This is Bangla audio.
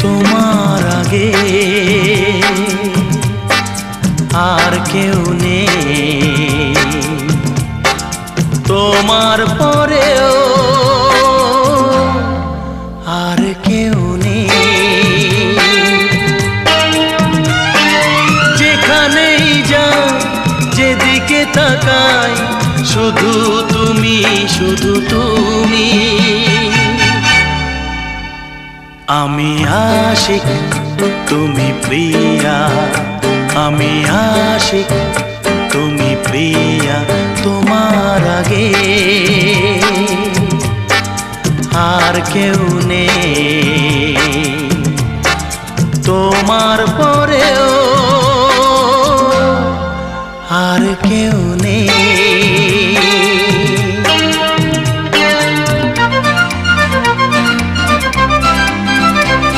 তোমার আগে আর কেউ নেই, তোমার পরেও আর কেউ নেই। যেখানেই যাই যেদিকে তাকাই শুধু তুমি, শুধু তুমি। আমি আশিক তুমি প্রিয়া, আমি আশিক তুমি প্রিয়া। তোমার আগে আর কেউ নেই, তোমার